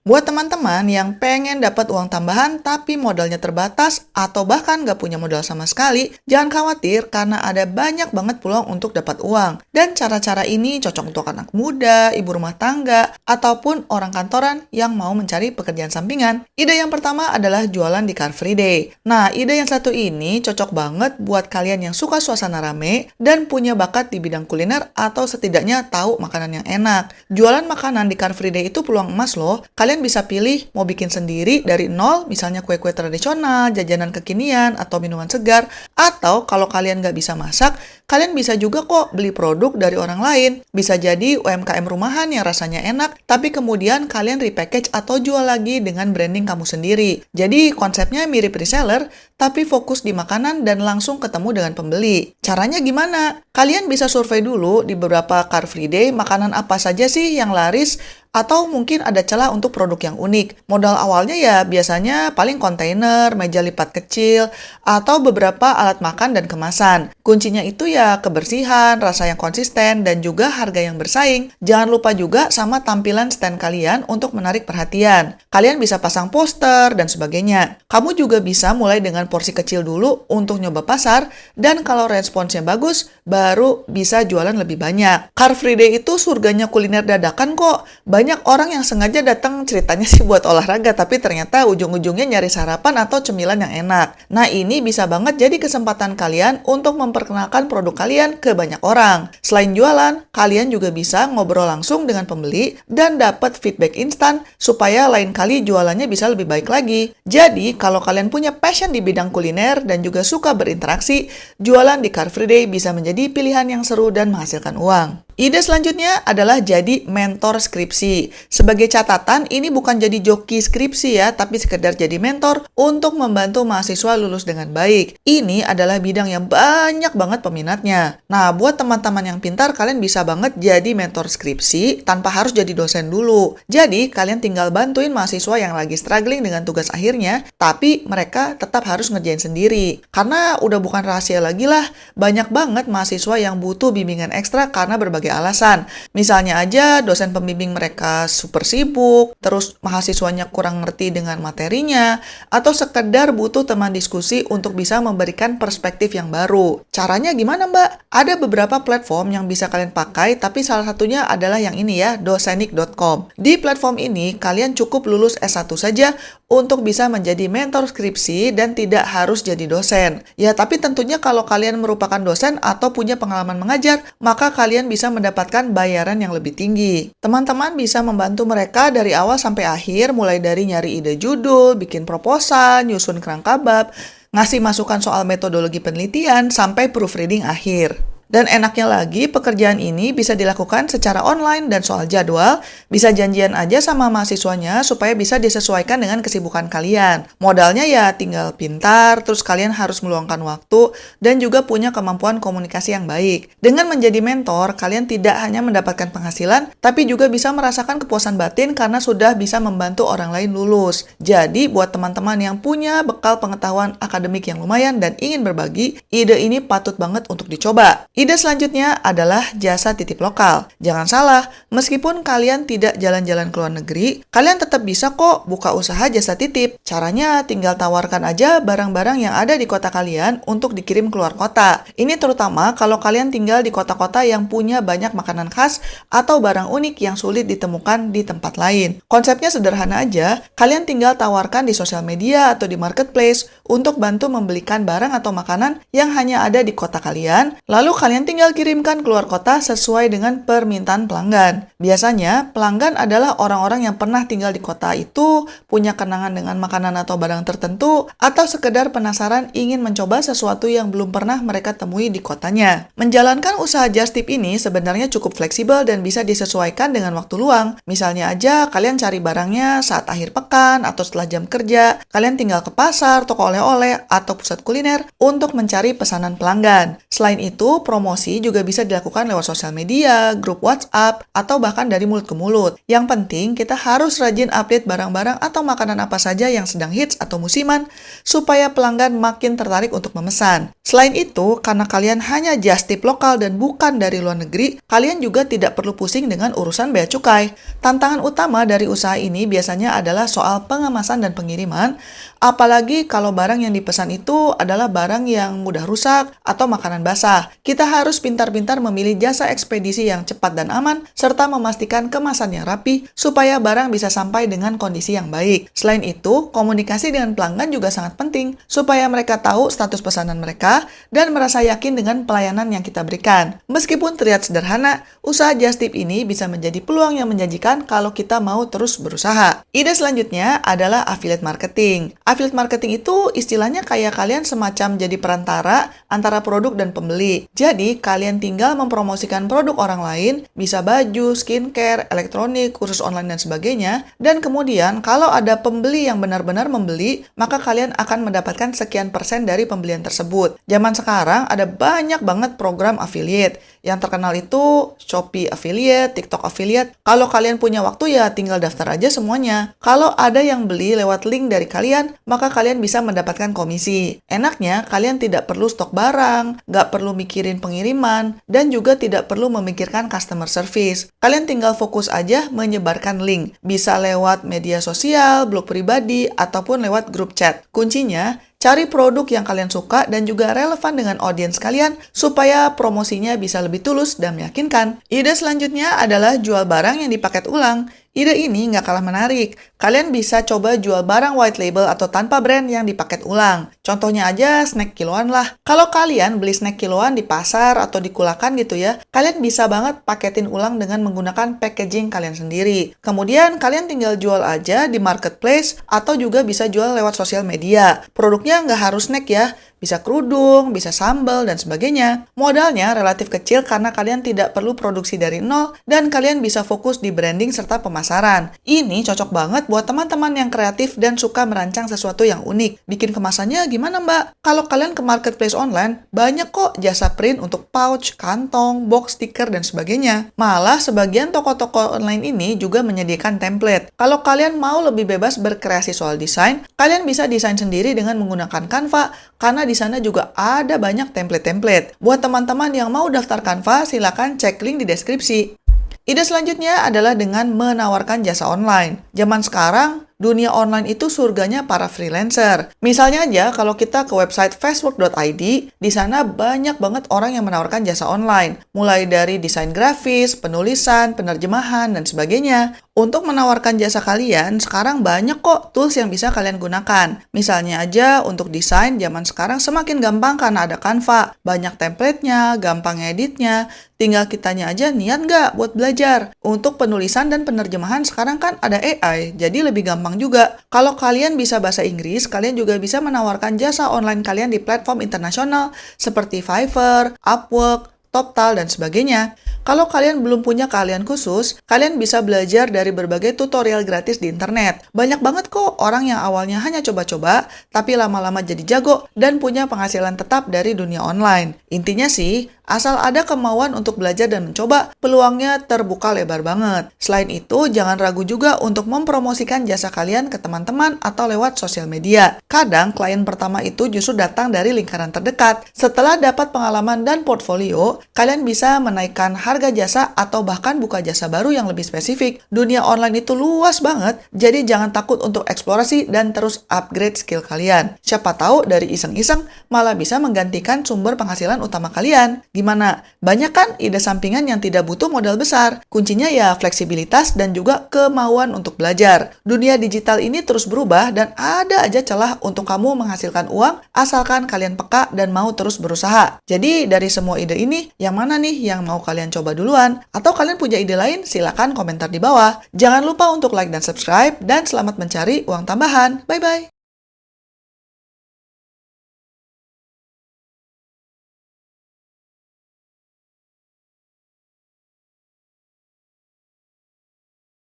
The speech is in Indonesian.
Buat teman-teman yang pengen dapat uang tambahan tapi modalnya terbatas atau bahkan nggak punya modal sama sekali, jangan khawatir karena ada banyak banget peluang untuk dapat uang. Dan cara-cara ini cocok untuk anak muda, ibu rumah tangga, ataupun orang kantoran yang mau mencari pekerjaan sampingan. Ide yang pertama adalah jualan di Car Free Day. Nah, ide yang satu ini cocok banget buat kalian yang suka suasana rame dan punya bakat di bidang kuliner atau setidaknya tahu makanan yang enak. Jualan makanan di Car Free Day itu peluang emas loh. Kalian bisa pilih mau bikin sendiri dari nol, misalnya kue-kue tradisional, jajanan kekinian, atau minuman segar. Atau kalau kalian nggak bisa masak, kalian bisa juga kok beli produk dari orang lain. Bisa jadi UMKM rumahan yang rasanya enak, tapi kemudian kalian repackage atau jual lagi dengan branding kamu sendiri. Jadi konsepnya mirip reseller, tapi fokus di makanan dan langsung ketemu dengan pembeli. Caranya gimana? Kalian bisa survei dulu di beberapa Car Free Day, makanan apa saja sih yang laris, atau mungkin ada celah untuk produk yang unik. Modal awalnya ya biasanya paling kontainer, meja lipat kecil, atau beberapa alat makan dan kemasan. Kuncinya itu ya kebersihan, rasa yang konsisten, dan juga harga yang bersaing. Jangan lupa juga sama tampilan stand kalian untuk menarik perhatian. Kalian bisa pasang poster dan sebagainya. Kamu juga bisa mulai dengan porsi kecil dulu untuk nyoba pasar, dan kalau responsnya bagus, baru bisa jualan lebih banyak. Car Free Day itu surganya kuliner dadakan kok. Banyak orang yang sengaja datang ceritanya sih buat olahraga, tapi ternyata ujung-ujungnya nyari sarapan atau cemilan yang enak. Nah, ini bisa banget jadi kesempatan kalian untuk memperkenalkan produk kalian ke banyak orang. Selain jualan, kalian juga bisa ngobrol langsung dengan pembeli dan dapat feedback instan supaya lain kali jualannya bisa lebih baik lagi. Jadi, kalau kalian punya passion di bidang kuliner dan juga suka berinteraksi, jualan di Car Free Day bisa menjadi pilihan yang seru dan menghasilkan uang. Ide selanjutnya adalah jadi mentor skripsi. Sebagai catatan, ini bukan jadi joki skripsi ya, tapi sekedar jadi mentor untuk membantu mahasiswa lulus dengan baik. Ini adalah bidang yang banyak banget peminatnya. Nah, buat teman-teman yang pintar, kalian bisa banget jadi mentor skripsi tanpa harus jadi dosen dulu. Jadi, kalian tinggal bantuin mahasiswa yang lagi struggling dengan tugas akhirnya, tapi mereka tetap harus ngerjain sendiri. Karena udah bukan rahasia lagi lah, banyak banget mahasiswa yang butuh bimbingan ekstra karena berbagai alasan. Misalnya aja dosen pembimbing mereka super sibuk, terus mahasiswanya kurang ngerti dengan materinya, atau sekedar butuh teman diskusi untuk bisa memberikan perspektif yang baru. Caranya gimana, Mbak? Ada beberapa platform yang bisa kalian pakai, tapi salah satunya adalah yang ini ya, docenik.com. Di platform ini, kalian cukup lulus S1 saja untuk bisa menjadi mentor skripsi dan tidak harus jadi dosen. Ya, tapi tentunya kalau kalian merupakan dosen atau punya pengalaman mengajar, maka kalian bisa mendapatkan bayaran yang lebih tinggi. Teman-teman bisa membantu mereka dari awal sampai akhir, mulai dari nyari ide judul, bikin proposal, nyusun kerangka bab, ngasih masukan soal metodologi penelitian, sampai proofreading akhir. Dan enaknya lagi, pekerjaan ini bisa dilakukan secara online dan soal jadwal, bisa janjian aja sama mahasiswanya supaya bisa disesuaikan dengan kesibukan kalian. Modalnya ya tinggal pintar, terus kalian harus meluangkan waktu, dan juga punya kemampuan komunikasi yang baik. Dengan menjadi mentor, kalian tidak hanya mendapatkan penghasilan, tapi juga bisa merasakan kepuasan batin karena sudah bisa membantu orang lain lulus. Jadi, buat teman-teman yang punya bekal pengetahuan akademik yang lumayan dan ingin berbagi, ide ini patut banget untuk dicoba. Ide selanjutnya adalah jasa titip lokal. Jangan salah, meskipun kalian tidak jalan-jalan ke luar negeri, kalian tetap bisa kok buka usaha jasa titip. Caranya tinggal tawarkan aja barang-barang yang ada di kota kalian untuk dikirim keluar kota. Ini terutama kalau kalian tinggal di kota-kota yang punya banyak makanan khas atau barang unik yang sulit ditemukan di tempat lain. Konsepnya sederhana aja, kalian tinggal tawarkan di sosial media atau di marketplace untuk bantu membelikan barang atau makanan yang hanya ada di kota kalian, lalu kalian tinggal kirimkan keluar kota sesuai dengan permintaan pelanggan. Biasanya, pelanggan adalah orang-orang yang pernah tinggal di kota itu, punya kenangan dengan makanan atau barang tertentu, atau sekedar penasaran ingin mencoba sesuatu yang belum pernah mereka temui di kotanya. Menjalankan usaha just tip ini sebenarnya cukup fleksibel dan bisa disesuaikan dengan waktu luang. Misalnya aja, kalian cari barangnya saat akhir pekan atau setelah jam kerja. Kalian tinggal ke pasar, toko oleh-oleh, atau pusat kuliner untuk mencari pesanan pelanggan. Selain itu, promosi juga bisa dilakukan lewat sosial media, grup WhatsApp, atau bahkan dari mulut ke mulut. Yang penting, kita harus rajin update barang-barang atau makanan apa saja yang sedang hits atau musiman, supaya pelanggan makin tertarik untuk memesan. Selain itu, karena kalian hanya just tip lokal dan bukan dari luar negeri, kalian juga tidak perlu pusing dengan urusan bea cukai. Tantangan utama dari usaha ini biasanya adalah soal pengemasan dan pengiriman, apalagi kalau barang yang dipesan itu adalah barang yang mudah rusak atau makanan basah. Kita harus pintar-pintar memilih jasa ekspedisi yang cepat dan aman, serta memastikan kemasannya rapi supaya barang bisa sampai dengan kondisi yang baik. Selain itu, komunikasi dengan pelanggan juga sangat penting, supaya mereka tahu status pesanan mereka dan merasa yakin dengan pelayanan yang kita berikan. Meskipun terlihat sederhana, usaha Just Tip ini bisa menjadi peluang yang menjanjikan kalau kita mau terus berusaha. Ide selanjutnya adalah affiliate marketing. Affiliate marketing itu istilahnya kayak kalian semacam jadi perantara antara produk dan pembeli. Jadi, kalian tinggal mempromosikan produk orang lain, bisa baju, skincare, elektronik, kursus online, dan sebagainya. Dan kemudian, kalau ada pembeli yang benar-benar membeli, maka kalian akan mendapatkan sekian persen dari pembelian tersebut. Zaman sekarang ada banyak banget program affiliate. Yang terkenal itu Shopee affiliate, TikTok affiliate. Kalau kalian punya waktu ya tinggal daftar aja semuanya. Kalau ada yang beli lewat link dari kalian, maka kalian bisa mendapatkan komisi. Enaknya kalian tidak perlu stok barang, nggak perlu mikirin pengiriman, dan juga tidak perlu memikirkan customer service. Kalian tinggal fokus aja menyebarkan link. Bisa lewat media sosial, blog pribadi, ataupun lewat grup chat. Kuncinya, cari produk yang kalian suka dan juga relevan dengan audiens kalian supaya promosinya bisa lebih tulus dan meyakinkan. Ide selanjutnya adalah jual barang yang dipaket ulang. Ide ini nggak kalah menarik. Kalian bisa coba jual barang white label atau tanpa brand yang dipaket ulang. Contohnya aja snack kiloan lah. Kalau kalian beli snack kiloan di pasar atau di Kulakan gitu ya, kalian bisa banget paketin ulang dengan menggunakan packaging kalian sendiri. Kemudian kalian tinggal jual aja di marketplace atau juga bisa jual lewat sosial media. Produknya nggak harus snack ya. Bisa kerudung, bisa sambal, dan sebagainya. Modalnya relatif kecil karena kalian tidak perlu produksi dari nol dan kalian bisa fokus di branding serta pemasaran. Ini cocok banget buat teman-teman yang kreatif dan suka merancang sesuatu yang unik. Bikin kemasannya gimana, Mbak? Kalau kalian ke marketplace online, banyak kok jasa print untuk pouch, kantong, box, stiker, dan sebagainya. Malah sebagian toko-toko online ini juga menyediakan template. Kalau kalian mau lebih bebas berkreasi soal desain, kalian bisa desain sendiri dengan menggunakan Canva karena di sana juga ada banyak template-template. Buat teman-teman yang mau daftar Canva, silakan cek link di deskripsi. Ide selanjutnya adalah dengan menawarkan jasa online. Zaman sekarang, dunia online itu surganya para freelancer. Misalnya aja kalau kita ke website facebook.id, di sana banyak banget orang yang menawarkan jasa online. Mulai dari desain grafis, penulisan, penerjemahan, dan sebagainya. Untuk menawarkan jasa kalian, sekarang banyak kok tools yang bisa kalian gunakan. Misalnya aja untuk desain, zaman sekarang semakin gampang karena ada Canva. Banyak template-nya, gampang editnya, tinggal kitanya aja niat nggak buat belajar. Untuk penulisan dan penerjemahan sekarang kan ada AI, jadi lebih gampang juga. Kalau kalian bisa bahasa Inggris, kalian juga bisa menawarkan jasa online kalian di platform internasional seperti Fiverr, Upwork, TopTal, dan sebagainya. Kalau kalian belum punya keahlian khusus, kalian bisa belajar dari berbagai tutorial gratis di internet. Banyak banget kok orang yang awalnya hanya coba-coba, tapi lama-lama jadi jago dan punya penghasilan tetap dari dunia online. Intinya sih, asal ada kemauan untuk belajar dan mencoba, peluangnya terbuka lebar banget. Selain itu, jangan ragu juga untuk mempromosikan jasa kalian ke teman-teman atau lewat sosial media. Kadang, klien pertama itu justru datang dari lingkaran terdekat. Setelah dapat pengalaman dan portfolio, kalian bisa menaikkan harga jasa atau bahkan buka jasa baru yang lebih spesifik. Dunia online itu luas banget, jadi jangan takut untuk eksplorasi dan terus upgrade skill kalian. Siapa tahu dari iseng-iseng malah bisa menggantikan sumber penghasilan utama kalian. Gimana? Banyak kan ide sampingan yang tidak butuh modal besar. Kuncinya ya fleksibilitas dan juga kemauan untuk belajar. Dunia digital ini terus berubah dan ada aja celah untuk kamu menghasilkan uang asalkan kalian peka dan mau terus berusaha. Jadi dari semua ide ini, yang mana nih yang mau kalian coba duluan? Atau kalian punya ide lain? Silakan komentar di bawah. Jangan lupa untuk like dan subscribe dan selamat mencari uang tambahan. Bye-bye!